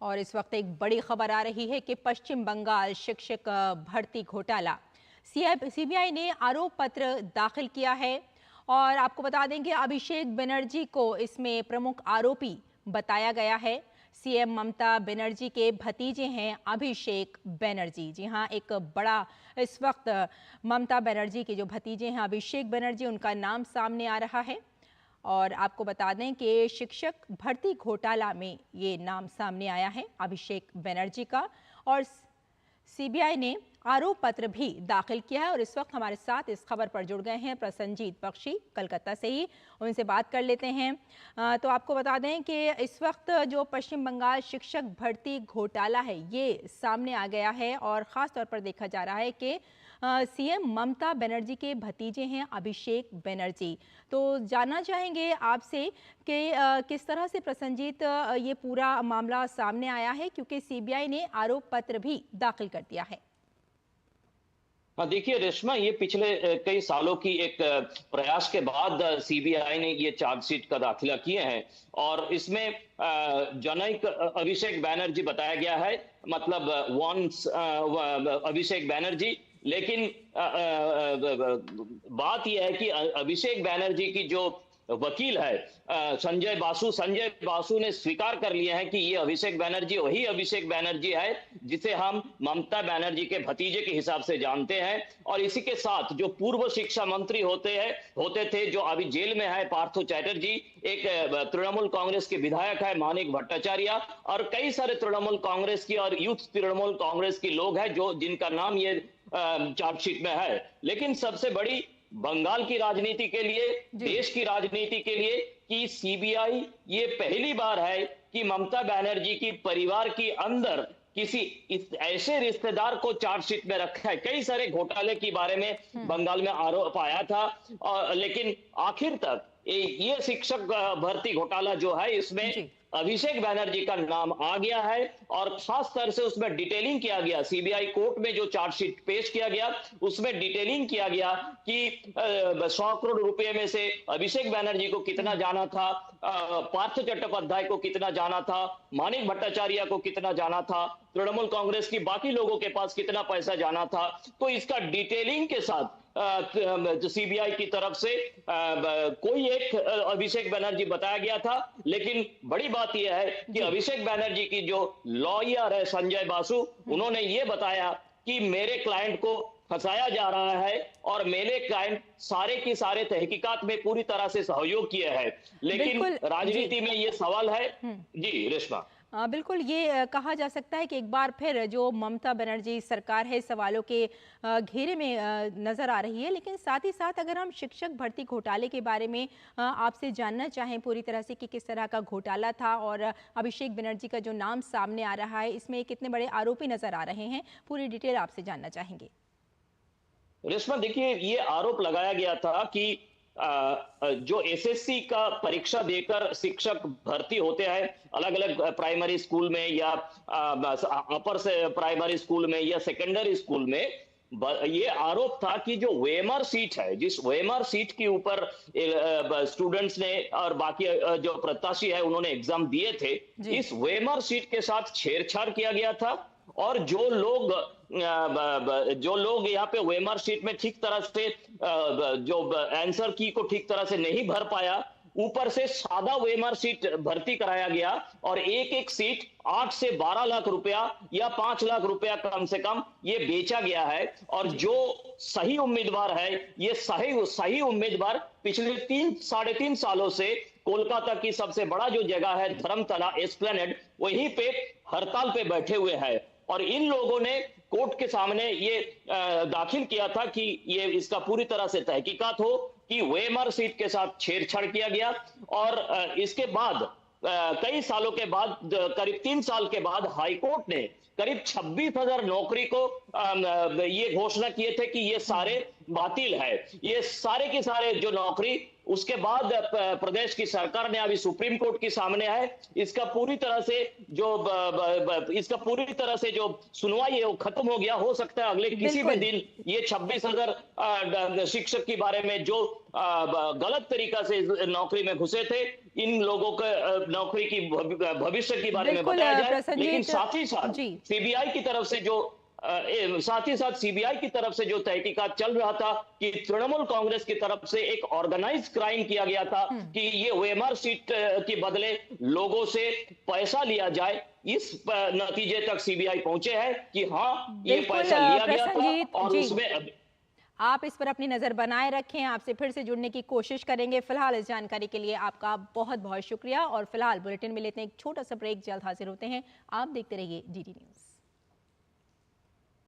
और इस वक्त एक बड़ी खबर आ रही है कि पश्चिम बंगाल शिक्षक भर्ती घोटाला सीबीआई ने आरोप पत्र दाखिल किया है। और आपको बता दें कि अभिषेक बनर्जी को इसमें प्रमुख आरोपी बताया गया है। सीएम ममता बनर्जी के भतीजे हैं अभिषेक बनर्जी। जी हाँ, एक बड़ा इस वक्त ममता बनर्जी के जो भतीजे हैं अभिषेक बनर्जी, उनका नाम सामने आ रहा है। और आपको बता दें कि शिक्षक भर्ती घोटाला में ये नाम सामने आया है अभिषेक बनर्जी का। और सीबीआई ने आरोप पत्र भी दाखिल किया है। और इस वक्त हमारे साथ इस खबर पर जुड़ गए हैं प्रसन्नजीत बख्शी कलकत्ता से ही, उनसे बात कर लेते हैं। तो आपको बता दें कि इस वक्त जो पश्चिम बंगाल शिक्षक भर्ती घोटाला है ये सामने आ गया है और ख़ास तौर पर देखा जा रहा है कि सीएम ममता बनर्जी के भतीजे हैं अभिषेक बनर्जी। तो जानना चाहेंगे आपसे कि किस तरह से प्रसन्नजीत ये पूरा मामला सामने आया है, क्योंकि सीबीआई ने आरोप पत्र भी दाखिल कर दिया है। हाँ, देखिए रेशमा, ये पिछले कई सालों की एक प्रयास के बाद सीबीआई ने ये चार्जशीट का दाखिला किए हैं और इसमें जनैक अभिषेक बैनर्जी बताया गया है, मतलब वॉन्स अभिषेक बैनर्जी। लेकिन बात यह है कि अभिषेक बैनर्जी की जो वकील है संजय बासु ने स्वीकार कर लिया है कि ये अभिषेक बैनर्जी वही अभिषेक बैनर्जी है जिसे हम ममता बनर्जी के भतीजे के हिसाब से जानते हैं। और इसी के साथ जो पूर्व शिक्षा मंत्री होते थे, जो अभी जेल में है, पार्थो चैटर्जी, एक तृणमूल कांग्रेस के विधायक है मानिक भट्टाचार्य, और कई सारे तृणमूल कांग्रेस की और यूथ तृणमूल कांग्रेस की लोग हैं जो जिनका नाम ये चार्जशीट में है। लेकिन सबसे बड़ी बंगाल की राजनीति के लिए, देश की राजनीति के लिए, कि सीबीआई ये पहली बार है कि ममता बनर्जी की परिवार के अंदर किसी ऐसे रिश्तेदार को चार्जशीट में रखा है। कई सारे घोटाले के बारे में बंगाल में आरोप आया था, लेकिन आखिर तक ये शिक्षक भर्ती घोटाला जो है इसमें अभिषेक बनर्जी का नाम आ गया है और खास तौर से उसमें डिटेलिंग किया गया। सीबीआई कोर्ट में जो चार्जशीट पेश किया गया उसमें डिटेलिंग किया गया कि 100 करोड़ रुपए में से अभिषेक बनर्जी को कितना जाना था, पार्थ चट्टोपाध्याय को कितना जाना था, मानिक भट्टाचार्य को कितना जाना था, तृणमूल कांग्रेस की बाकी लोगों के पास कितना पैसा जाना था। तो इसका डिटेलिंग के साथ सीबीआई की तरफ से कोई एक अभिषेक बनर्जी बताया गया था। लेकिन बड़ी बात यह है कि अभिषेक बनर्जी की जो लॉयर है संजय बासु, उन्होंने ये बताया कि मेरे क्लाइंट को फंसाया जा रहा है और मेरे क्लाइंट सारे की सारे तहकीकात में पूरी तरह से सहयोग किए हैं। लेकिन राजनीति में ये सवाल है। जी रेशमा, बिल्कुल ये कहा जा सकता है कि एक बार फिर जो ममता बनर्जी सरकार है सवालों के घेरे में नजर आ रही है। लेकिन साथ ही साथ अगर हम शिक्षक भर्ती घोटाले के बारे में आपसे जानना चाहें पूरी तरह से कि किस तरह का घोटाला था और अभिषेक बनर्जी का जो नाम सामने आ रहा है इसमें कितने बड़े आरोपी नजर आ रहे हैं, पूरी डिटेल आपसे जानना चाहेंगे। रेशमा, देखिए ये आरोप लगाया गया था कि जो एसएससी का परीक्षा देकर शिक्षक भर्ती होते हैं अलग अलग प्राइमरी स्कूल में या अपर से प्राइमरी स्कूल में या सेकेंडरी स्कूल में, ये आरोप था कि जो वेमर सीट है, जिस वेमर सीट के ऊपर स्टूडेंट्स ने और बाकी जो प्रत्याशी है उन्होंने एग्जाम दिए थे, इस वेमर सीट के साथ छेड़छाड़ किया गया था। और जो लोग यहाँ पे वेमर शीट में ठीक तरह से जो आंसर की को ठीक तरह से नहीं भर पाया, ऊपर से सादा वेमर सीट भर्ती कराया गया और एक एक सीट 8 से 12 लाख रुपया या 5 लाख रुपया कम से कम ये बेचा गया है। और जो सही उम्मीदवार है, ये सही उम्मीदवार पिछले 3-3.5 सालों से कोलकाता की सबसे बड़ा जो जगह है धर्मतला एस्प्लेनेड, वहीं पे हड़ताल पे बैठे हुए हैं। और इन लोगों ने कोर्ट के सामने ये दाखिल किया था कि ये इसका पूरी तरह से तहकीकात हो कि वेमर सीट के साथ छेड़छाड़ किया गया। और इसके बाद कई सालों के बाद, करीब 3 साल के बाद, हाईकोर्ट ने करीब 26,000 नौकरी को ये घोषणा किए थे कि ये सारे बातिल है। ये सारे के सारे जो नौकरी उसके बाद प्रदेश की सरकार ने अभी सुप्रीम कोर्ट के सामने है। इसका पूरी तरह से जो सुनवाई है वो खत्म हो गया। हो सकता है अगले किसी भी बिल्कुल। दिन ये 26,000 शिक्षक के बारे में जो गलत तरीका से नौकरी में घुसे थे, इन लोगों को नौकरी की भविष्य के बारे में बिल्कुल बताया जाए। प्रसन्नजीत लेकिन साथ ही साथ जी। सीबीआई की तरफ से जो सीबीआई की तरफ से जो तहकीकात चल रहा था कि तृणमूल कांग्रेस की तरफ से एक ऑर्गेनाइज क्राइम किया गया था कि ये ओएमआर सीट के बदले लोगों से पैसा लिया जाए, इस नतीजे तक सीबीआई पहुंचे हैं कि हाँ ये बिल्कुल पैसा लिया गया प्रसन्नजीत था और जी, उसमें आप इस पर अपनी नजर बनाए रखें। आपसे फिर से जुड़ने की कोशिश करेंगे। फिलहाल इस जानकारी के लिए आपका बहुत बहुत शुक्रिया। और फिलहाल बुलेटिन में लेते हैं एक छोटा सा ब्रेक, जल्द हाजिर होते हैं। आप देखते रहिए डीडी न्यूज।